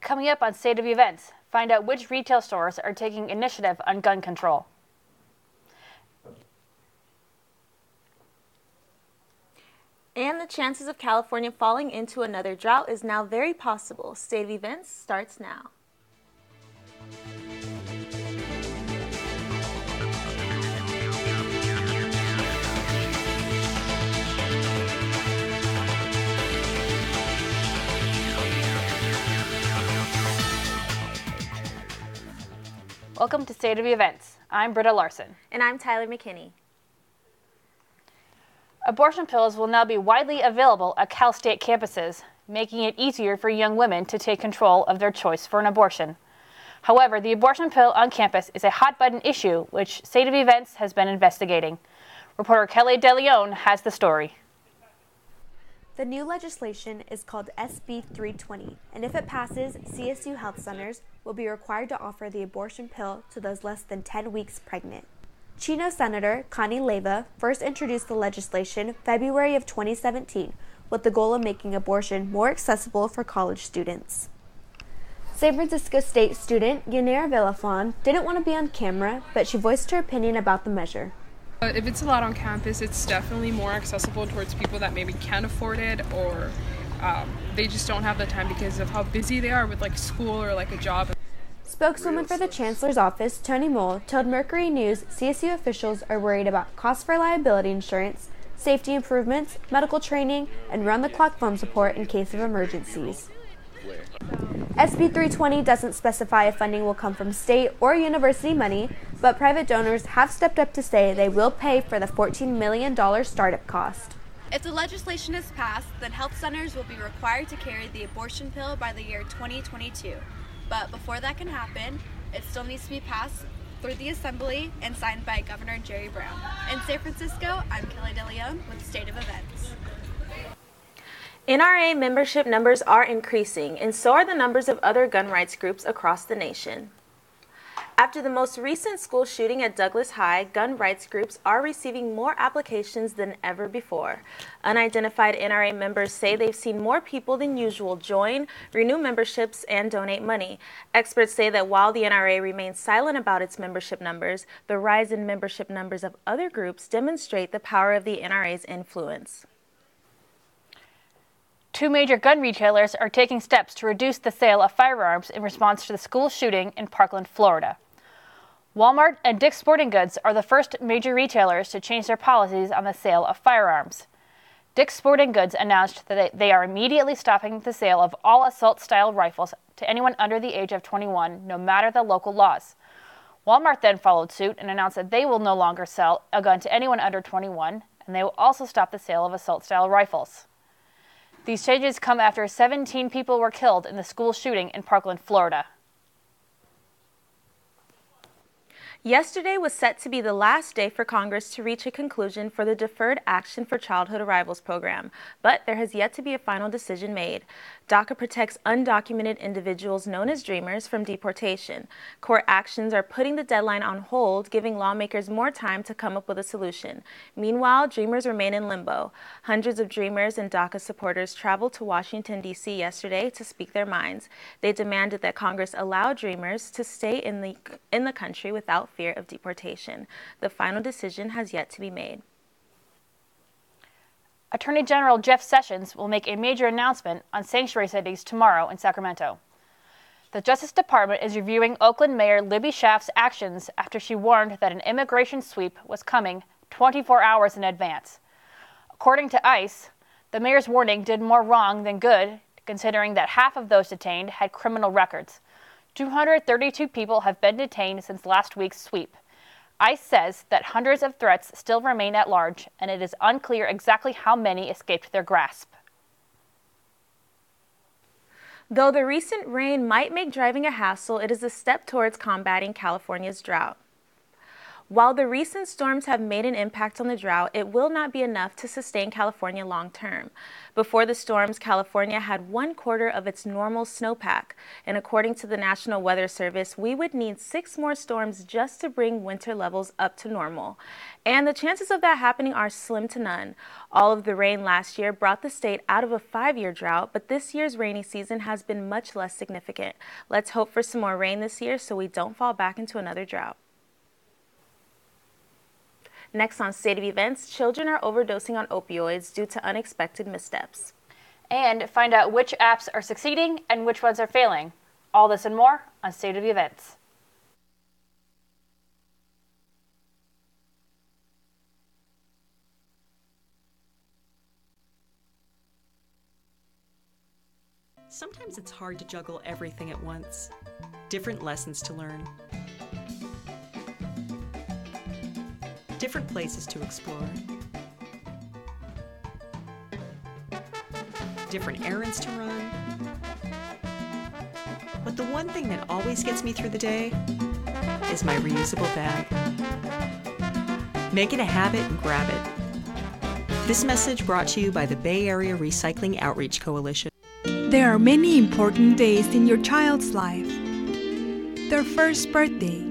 Coming up on State of Events, find out which retail stores are taking initiative on gun control. And the chances of California falling into another drought is now very possible. State of Events starts now. Welcome to State of Events. I'm Britta Larson. And I'm Tyler McKinney. Abortion pills will now be widely available at Cal State campuses, making it easier for young women to take control of their choice for an abortion. However, the abortion pill on campus is a hot-button issue, which State of Events has been investigating. Reporter Kelly DeLeon has the story. The new legislation is called SB 320, and if it passes, CSU health centers will be required to offer the abortion pill to those less than 10 weeks pregnant. Chino Senator Connie Leyva first introduced the legislation February of 2017 with the goal of making abortion more accessible for college students. San Francisco State student Yanira Villaflon didn't want to be on camera, but she voiced her opinion about the measure. If it's allowed on campus, it's definitely more accessible towards people that maybe can't afford it, or they just don't have the time because of how busy they are with like school or like a job. Spokeswoman for the Chancellor's Office, Tony Mole, told Mercury News CSU officials are worried about costs for liability insurance, safety improvements, medical training, and round-the-clock phone support in case of emergencies. SB 320 doesn't specify if funding will come from state or university money, but private donors have stepped up to say they will pay for the $14 million startup cost. If the legislation is passed, then health centers will be required to carry the abortion pill by the year 2022. But before that can happen, it still needs to be passed through the Assembly and signed by Governor Jerry Brown. In San Francisco, I'm Kelly DeLeon with State of Events. NRA membership numbers are increasing, and so are the numbers of other gun rights groups across the nation. After the most recent school shooting at Douglas High, gun rights groups are receiving more applications than ever before. Unidentified NRA members say they've seen more people than usual join, renew memberships, and donate money. Experts say that while the NRA remains silent about its membership numbers, the rise in membership numbers of other groups demonstrate the power of the NRA's influence. Two major gun retailers are taking steps to reduce the sale of firearms in response to the school shooting in Parkland, Florida. Walmart and Dick's Sporting Goods are the first major retailers to change their policies on the sale of firearms. Dick's Sporting Goods announced that they are immediately stopping the sale of all assault-style rifles to anyone under the age of 21, no matter the local laws. Walmart then followed suit and announced that they will no longer sell a gun to anyone under 21, and they will also stop the sale of assault-style rifles. These changes come after 17 people were killed in the school shooting in Parkland, Florida. Yesterday was set to be the last day for Congress to reach a conclusion for the Deferred Action for Childhood Arrivals program, but there has yet to be a final decision made. DACA protects undocumented individuals known as Dreamers from deportation. Court actions are putting the deadline on hold, giving lawmakers more time to come up with a solution. Meanwhile, Dreamers remain in limbo. Hundreds of Dreamers and DACA supporters traveled to Washington, D.C. yesterday to speak their minds. They demanded that Congress allow Dreamers to stay in the country without fear of deportation. The final decision has yet to be made. Attorney General Jeff Sessions will make a major announcement on sanctuary cities tomorrow in Sacramento. The Justice Department is reviewing Oakland Mayor Libby Schaaf's actions after she warned that an immigration sweep was coming 24 hours in advance. According to ICE, the mayor's warning did more wrong than good, considering that half of those detained had criminal records. 232 people have been detained since last week's sweep. ICE says that hundreds of threats still remain at large, and it is unclear exactly how many escaped their grasp. Though the recent rain might make driving a hassle, it is a step towards combating California's drought. While the recent storms have made an impact on the drought, it will not be enough to sustain California long term. Before the storms, California had 1/4 of its normal snowpack, and according to the National Weather Service, we would need 6 more storms just to bring winter levels up to normal. And the chances of that happening are slim to none. All of the rain last year brought the state out of a 5-year drought, but this year's rainy season has been much less significant. Let's hope for some more rain this year so we don't fall back into another drought. Next on State of Events, children are overdosing on opioids due to unexpected missteps. And find out which apps are succeeding and which ones are failing. All this and more on State of Events. Sometimes it's hard to juggle everything at once. Different lessons to learn. Different places to explore. Different errands to run. But the one thing that always gets me through the day is my reusable bag. Make it a habit and grab it. This message brought to you by the Bay Area Recycling Outreach Coalition. There are many important days in your child's life. Their first birthday,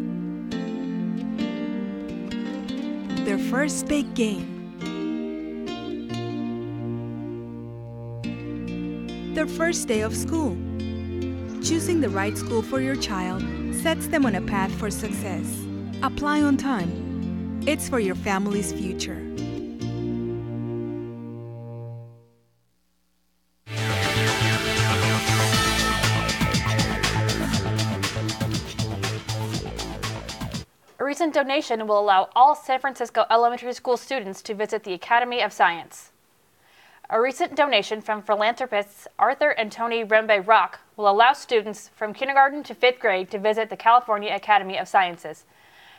their first big game, their first day of school. Choosing the right school for your child sets them on a path for success. Apply on time. It's for your family's future. A recent donation will allow all San Francisco elementary school students to visit the Academy of Science. A recent donation from philanthropists Arthur and Tony Rembe Rock will allow students from kindergarten to 5th grade to visit the California Academy of Sciences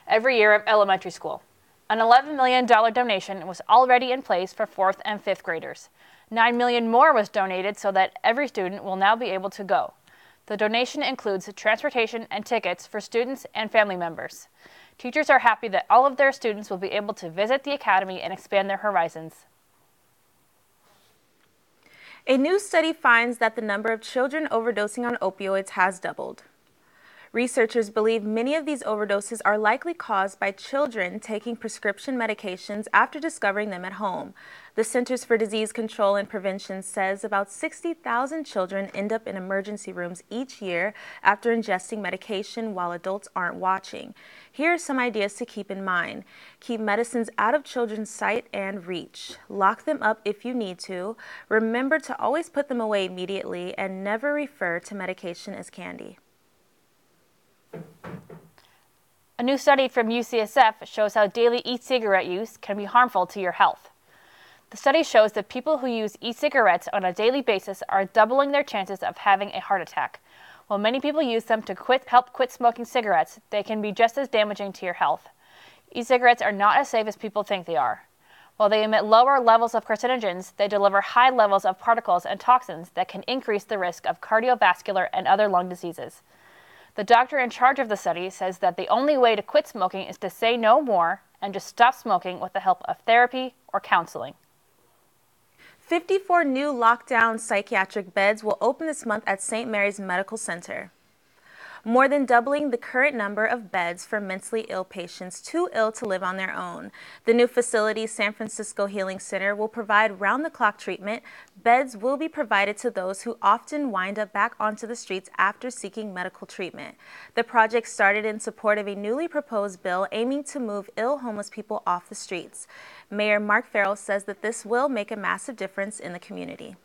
every year of elementary school. An $11 million donation was already in place for 4th and 5th graders. $9 million more was donated so that every student will now be able to go. The donation includes transportation and tickets for students and family members. Teachers are happy that all of their students will be able to visit the Academy and expand their horizons. A new study finds that the number of children overdosing on opioids has doubled. Researchers believe many of these overdoses are likely caused by children taking prescription medications after discovering them at home. The Centers for Disease Control and Prevention says about 60,000 children end up in emergency rooms each year after ingesting medication while adults aren't watching. Here are some ideas to keep in mind. Keep medicines out of children's sight and reach. Lock them up if you need to. Remember to always put them away immediately and never refer to medication as candy. A new study from UCSF shows how daily e-cigarette use can be harmful to your health. The study shows that people who use e-cigarettes on a daily basis are doubling their chances of having a heart attack. While many people use them to help quit smoking cigarettes, they can be just as damaging to your health. E-cigarettes are not as safe as people think they are. While they emit lower levels of carcinogens, they deliver high levels of particles and toxins that can increase the risk of cardiovascular and other lung diseases. The doctor in charge of the study says that the only way to quit smoking is to say no more and just stop smoking with the help of therapy or counseling. 54 new lockdown psychiatric beds will open this month at St. Mary's Medical Center, more than doubling the current number of beds for mentally ill patients too ill to live on their own. The new facility, San Francisco Healing Center, will provide round-the-clock treatment. Beds will be provided to those who often wind up back onto the streets after seeking medical treatment. The project started in support of a newly proposed bill aiming to move ill homeless people off the streets. Mayor Mark Farrell says that this will make a massive difference in the community.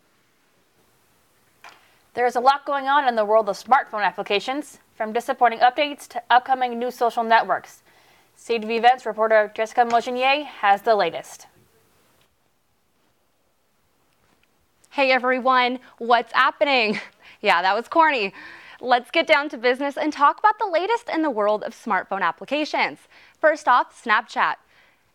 There is a lot going on in the world of smartphone applications, from disappointing updates to upcoming new social networks. State of Events reporter Jessica Mogenier has the latest. Hey everyone, what's happening? Yeah, that was corny. Let's get down to business and talk about the latest in the world of smartphone applications. First off, Snapchat.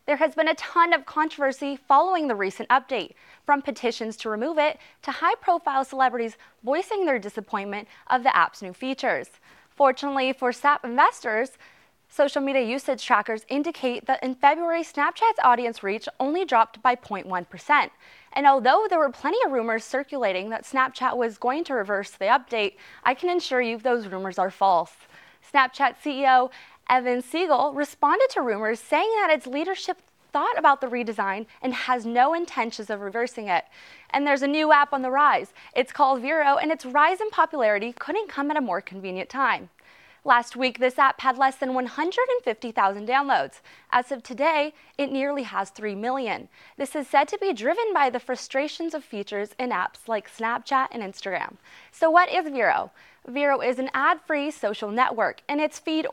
There has been a ton of controversy following the recent update, from petitions to remove it to high-profile celebrities voicing their disappointment of the app's new features. Fortunately for Snap investors, Social media usage trackers indicate that in February, Snapchat's audience reach only dropped by 0.1%. And although there were plenty of rumors circulating that Snapchat was going to reverse the update, I can assure you those rumors are false. Snapchat CEO Evan Siegel responded to rumors saying that its leadership thought about the redesign and has no intentions of reversing it. And there's a new app on the rise. It's called Vero, and its rise in popularity couldn't come at a more convenient time. Last week, this app had less than 150,000 downloads. As of today, it nearly has 3 million. This is said to be driven by the frustrations of features in apps like Snapchat and Instagram. So what is Vero? Vero is an ad-free social network, and its feed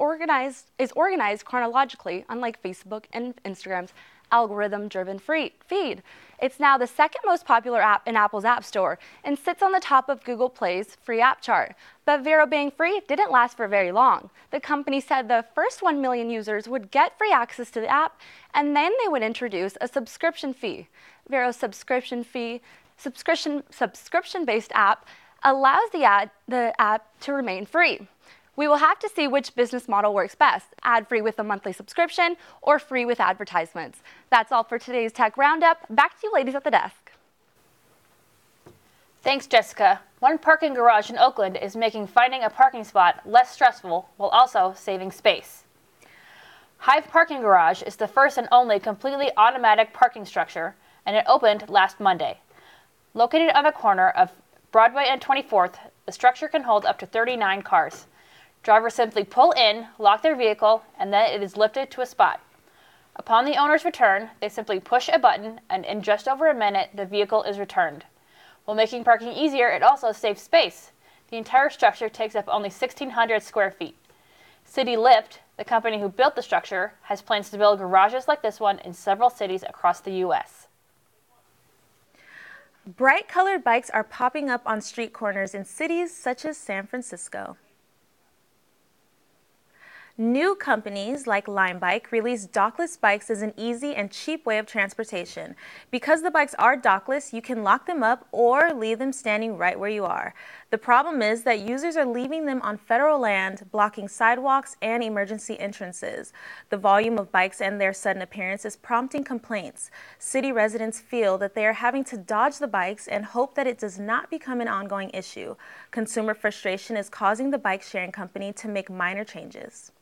is organized chronologically, unlike Facebook and Instagram's algorithm-driven feed. It's now the second most popular app in Apple's App Store and sits on the top of Google Play's free app chart. But Vero being free didn't last for very long. The company said the first 1 million users would get free access to the app, and then they would introduce a subscription fee. Vero's subscription-based app allows the app to remain free. We will have to see which business model works best, ad-free with a monthly subscription or free with advertisements. That's all for today's Tech Roundup. Back to you ladies at the desk. Thanks, Jessica. One parking garage in Oakland is making finding a parking spot less stressful while also saving space. Hive Parking Garage is the first and only completely automatic parking structure, and it opened last Monday. Located on the corner of Broadway and 24th, the structure can hold up to 39 cars. Drivers simply pull in, lock their vehicle, and then it is lifted to a spot. Upon the owner's return, they simply push a button, and in just over a minute, the vehicle is returned. While making parking easier, it also saves space. The entire structure takes up only 1,600 square feet. City Lift, the company who built the structure, has plans to build garages like this one in several cities across the U.S. Bright-colored bikes are popping up on street corners in cities such as San Francisco. New companies like Lime Bike release dockless bikes as an easy and cheap way of transportation. Because the bikes are dockless, you can lock them up or leave them standing right where you are. The problem is that users are leaving them on federal land, blocking sidewalks and emergency entrances. The volume of bikes and their sudden appearance is prompting complaints. City residents feel that they are having to dodge the bikes and hope that it does not become an ongoing issue. Consumer frustration is causing the bike sharing company to make minor changes.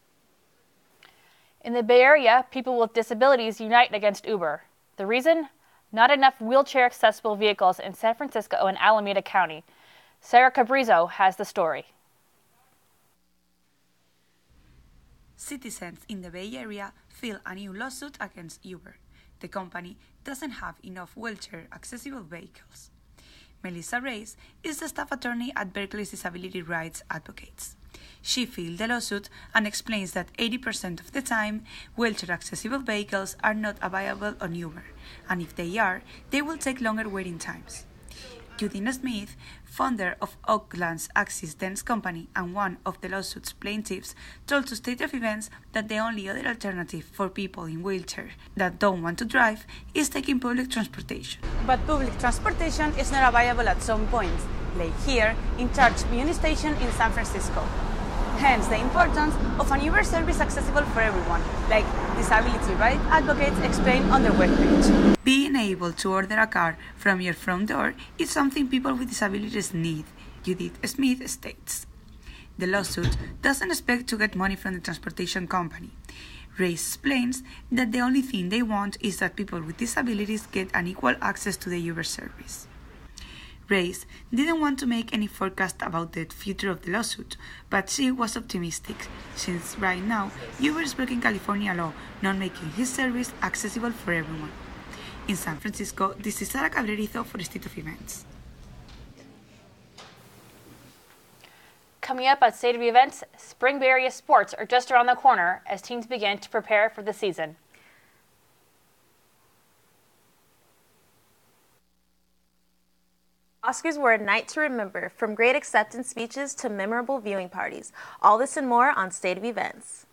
In the Bay Area, people with disabilities unite against Uber. The reason? Not enough wheelchair-accessible vehicles in San Francisco and Alameda County. Sarah Cabrizo has the story. Citizens in the Bay Area file a new lawsuit against Uber. The company doesn't have enough wheelchair-accessible vehicles. Melissa Reyes is the staff attorney at Berkeley's Disability Rights Advocates. She filed the lawsuit and explains that 80% of the time, wheelchair-accessible vehicles are not available on Uber, and if they are, they will take longer waiting times. Judina Smith, founder of Oakland's Axis Dance Company and one of the lawsuit's plaintiffs, told to State of Events that the only other alternative for people in wheelchairs that don't want to drive is taking public transportation. But public transportation is not available at some points, like here in Church Union Station in San Francisco. Hence the importance of an Uber service accessible for everyone, like Disability Rights Advocates explain on their webpage. Being able to order a car from your front door is something people with disabilities need, Judith Smith states. The lawsuit doesn't expect to get money from the transportation company. Reyes explains that the only thing they want is that people with disabilities get an equal access to the Uber service. Reyes didn't want to make any forecast about the future of the lawsuit, but she was optimistic, since right now Uber is breaking California law, not making his service accessible for everyone. In San Francisco, this is Sara Cabrerizo for State of Events. Coming up at State of Events, Spring Bay Area sports are just around the corner as teams begin to prepare for the season. Oscars were a night to remember, from great acceptance speeches to memorable viewing parties. All this and more on State of Events.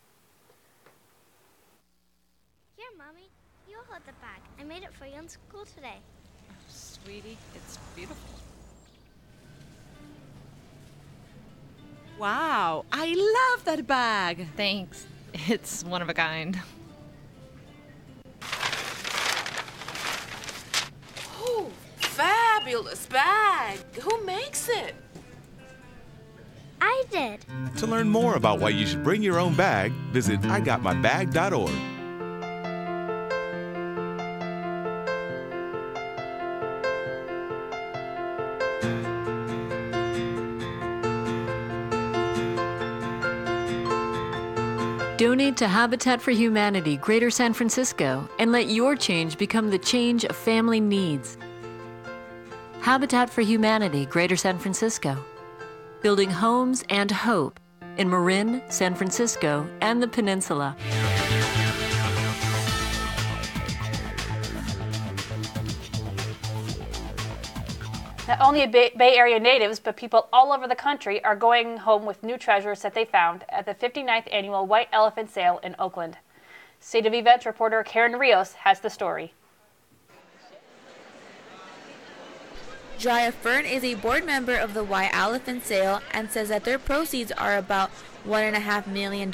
Here, Mommy, you hold the bag. I made it for you in school today. Oh, sweetie, it's beautiful. Wow, I love that bag. Thanks. It's one of a kind. Oh, fabulous bag. Who makes it? I did. To learn more about why you should bring your own bag, visit igotmybag.org. Donate to Habitat for Humanity Greater San Francisco and let your change become the change a family needs. Habitat for Humanity Greater San Francisco. Building homes and hope in Marin, San Francisco, and the Peninsula. Not only Bay Area natives, but people all over the country are going home with new treasures that they found at the 59th Annual White Elephant Sale in Oakland. State of Events reporter Karen Rios has the story. Jaya Fern is a board member of the White Elephant Sale and says that their proceeds are about $1.5 million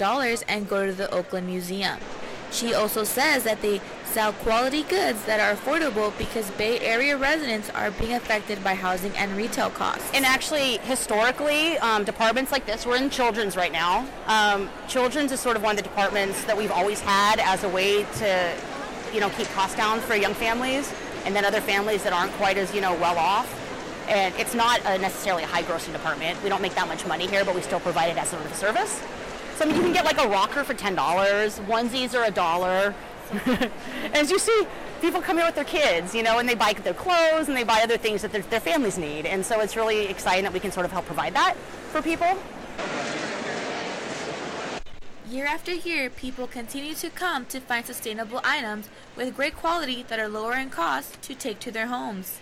and go to the Oakland Museum. She also says that they sell quality goods that are affordable because Bay Area residents are being affected by housing and retail costs. And actually, historically, departments like this, we're in children's right now. Children's is sort of one of the departments that we've always had as a way to, keep costs down for young families, and then other families that aren't quite as, well off. And it's not necessarily a high grossing department. We don't make that much money here, but we still provide it as sort of a service. So you can get like a rocker for $10, onesies are $1. As you see, people come here with their kids, and they buy their clothes and they buy other things that their families need. And so it's really exciting that we can sort of help provide that for people. Year after year, people continue to come to find sustainable items with great quality that are lower in cost to take to their homes.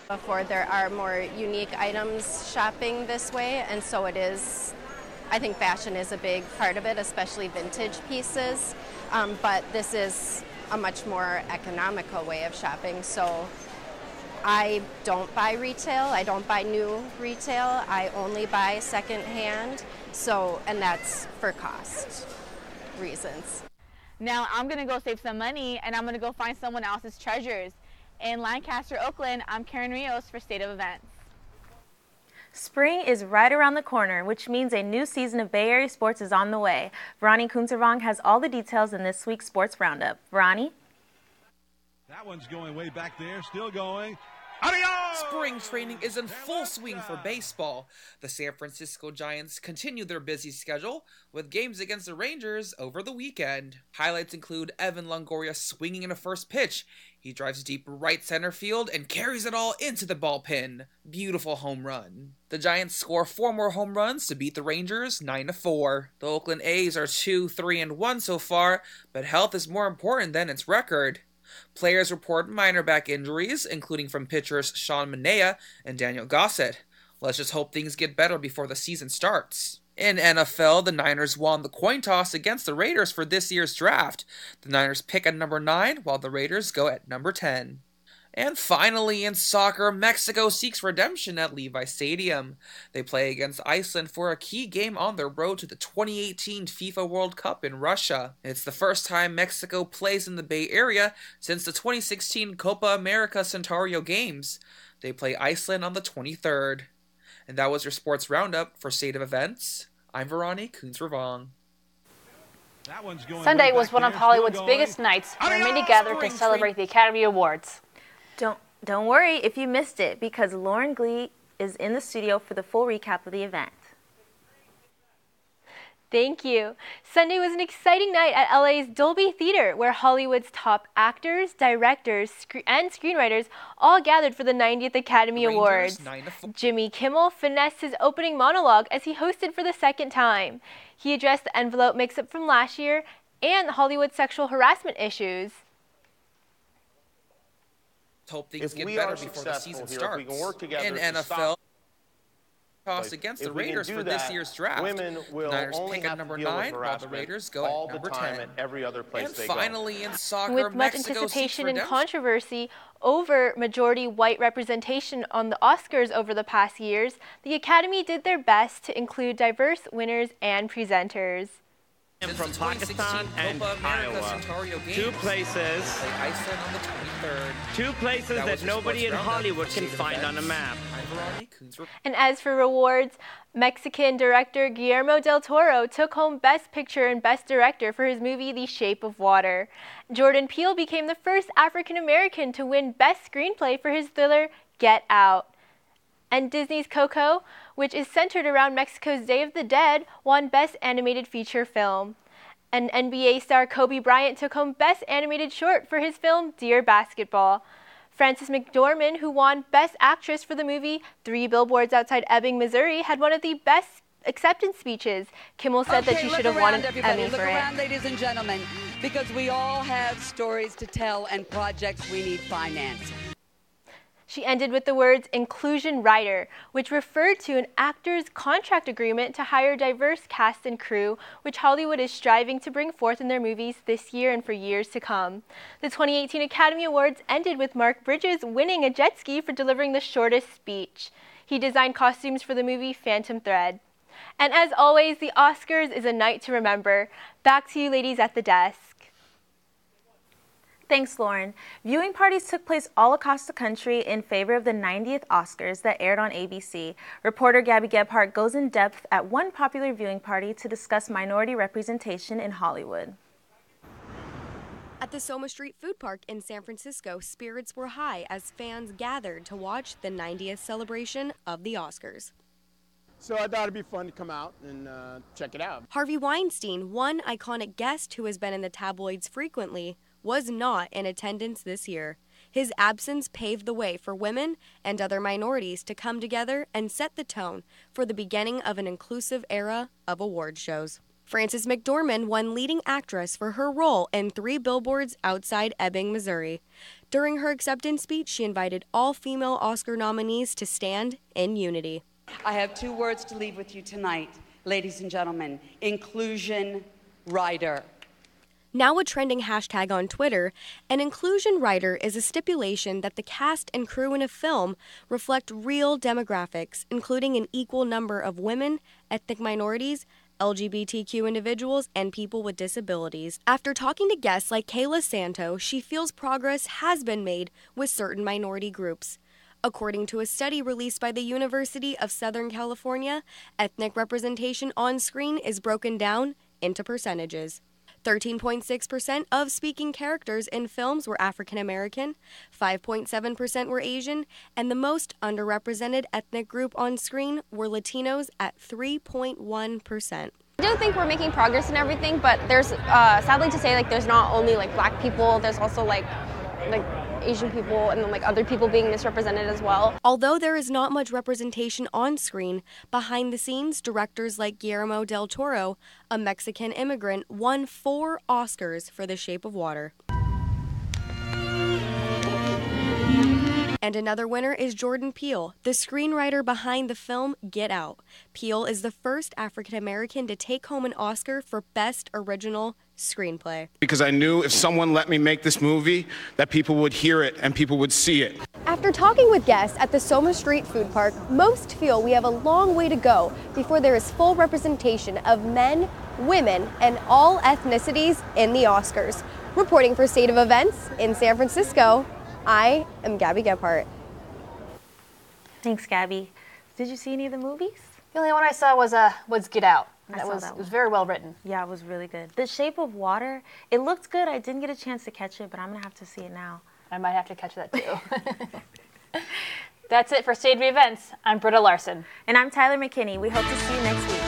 Before, there are more unique items shopping this way, and so it is. I think fashion is a big part of it, especially vintage pieces, but this is a much more economical way of shopping. So I don't buy retail, I don't buy new retail, I only buy secondhand, and that's for cost reasons. Now I'm gonna go save some money and I'm gonna go find someone else's treasures. In Lancaster, Oakland, I'm Karen Rios for State of Events. Spring is right around the corner, which means a new season of Bay Area sports is on the way. Verani Kunzervong has all the details in this week's Sports Roundup. Verani? That one's going way back there, still going. Spring training is in full swing for baseball. The San Francisco Giants continue their busy schedule with games against the Rangers over the weekend. Highlights include Evan Longoria swinging in a first pitch. He drives deep right center field and carries it all into the ballpen. Beautiful home run. The Giants score 4 more home runs to beat the Rangers 9-4. The Oakland A's are 2-3-1 so far, but health is more important than its record. Players report minor back injuries, including from pitchers Sean Manaea and Daniel Gossett. Let's just hope things get better before the season starts. In NFL, the Niners won the coin toss against the Raiders for this year's draft. The Niners pick at number 9, while the Raiders go at number 10. And finally, in soccer, Mexico seeks redemption at Levi Stadium. They play against Iceland for a key game on their road to the 2018 FIFA World Cup in Russia. It's the first time Mexico plays in the Bay Area since the 2016 Copa America Centauro Games. They play Iceland on the 23rd. And that was your sports roundup for State of Events. I'm Verani Kunzervong. Sunday was one of Hollywood's biggest nights when many gathered to celebrate the Academy Awards. Don't worry if you missed it, because Lauren Glee is in the studio for the full recap of the event. Thank you. Sunday was an exciting night at LA's Dolby Theater, where Hollywood's top actors, directors, and screenwriters all gathered for the 90th Academy Awards. Jimmy Kimmel finessed his opening monologue as he hosted for the second time. He addressed the envelope mix-up from last year and Hollywood sexual harassment issues. Hope things get better before the season starts. In NFL, toss against the Raiders for this year's draft. Niners pick at number 9, while the Raiders go at number 10. And finally, in soccer, with much anticipation and controversy over majority white representation on the Oscars over the past years, the Academy did their best to include diverse winners and presenters. From Pakistan and Iowa. Two places. Two places that nobody in Hollywood can find on a map. And as for rewards, Mexican director Guillermo del Toro took home Best Picture and Best Director for his movie The Shape of Water. Jordan Peele became the first African American to win Best Screenplay for his thriller Get Out. And Disney's Coco, which is centered around Mexico's Day of the Dead, won Best Animated Feature Film. And NBA star Kobe Bryant took home Best Animated Short for his film Dear Basketball. Frances McDormand, who won Best Actress for the movie 3 Billboards Outside Ebbing, Missouri, had one of the best acceptance speeches. Kimmel said that she should have won an Emmy for it. Look around, ladies and gentlemen, because we all have stories to tell and projects we need financed. She ended with the words inclusion rider, which referred to an actor's contract agreement to hire diverse cast and crew, which Hollywood is striving to bring forth in their movies this year and for years to come. The 2018 Academy Awards ended with Mark Bridges winning a jet ski for delivering the shortest speech. He designed costumes for the movie Phantom Thread. And as always, the Oscars is a night to remember. Back to you ladies at the desk. Thanks, Lauren. Viewing parties took place all across the country in favor of the 90th Oscars that aired on ABC. Reporter Gabby Gebhardt goes in depth at one popular viewing party to discuss minority representation in Hollywood. At the Soma Street Food Park in San Francisco, spirits were high as fans gathered to watch the 90th celebration of the Oscars. So I thought it'd be fun to come out and check it out. Harvey Weinstein, one iconic guest who has been in the tabloids frequently, was not in attendance this year. His absence paved the way for women and other minorities to come together and set the tone for the beginning of an inclusive era of award shows. Frances McDormand won Leading Actress for her role in 3 Billboards Outside Ebbing, Missouri. During her acceptance speech, she invited all female Oscar nominees to stand in unity. I have 2 words to leave with you tonight, ladies and gentlemen. Inclusion rider. Now a trending hashtag on Twitter, an inclusion rider is a stipulation that the cast and crew in a film reflect real demographics, including an equal number of women, ethnic minorities, LGBTQ individuals, and people with disabilities. After talking to guests like Kayla Santo, she feels progress has been made with certain minority groups. According to a study released by the University of Southern California, ethnic representation on screen is broken down into percentages. 13.6% of speaking characters in films were African American, 5.7% were Asian, and the most underrepresented ethnic group on screen were Latinos at 3.1%. I do think we're making progress in everything, but there's sadly to say there's not only black people, there's also like Asian people and then other people being misrepresented as well. Although there is not much representation on screen, behind the scenes, directors like Guillermo del Toro, a Mexican immigrant, won 4 Oscars for The Shape of Water. And another winner is Jordan Peele, the screenwriter behind the film Get Out. Peele is the first African American to take home an Oscar for Best Original Screenplay. Because I knew if someone let me make this movie, that people would hear it and people would see it. After talking with guests at the Soma Street Food Park, most feel we have a long way to go before there is full representation of men, women, and all ethnicities in the Oscars. Reporting for State of Events in San Francisco, I am Gabby Gebhardt. Thanks, Gabby. Did you see any of the movies? The only one I saw was Get Out. It was very well written. Yeah, it was really good. The Shape of Water, it looked good. I didn't get a chance to catch it, but I'm going to have to see it now. I might have to catch that too. That's it for State of Events. I'm Britta Larson. And I'm Tyler McKinney. We hope to see you next week.